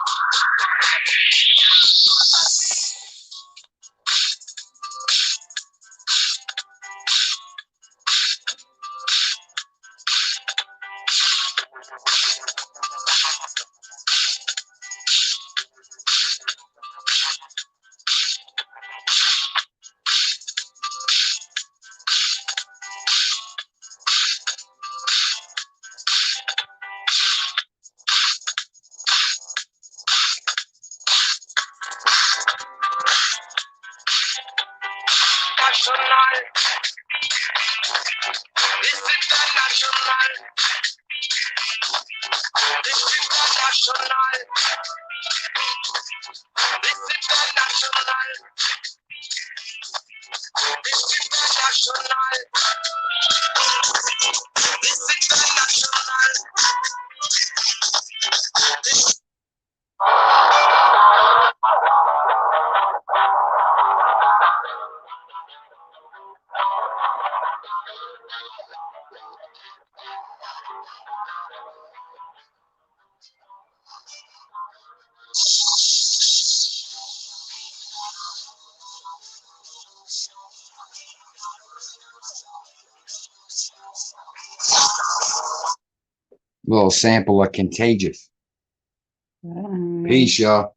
national. This is the national. This is the national. This is the national. This is the national. This is the national. Little sample of Contagious. Bye. Peace, y'all.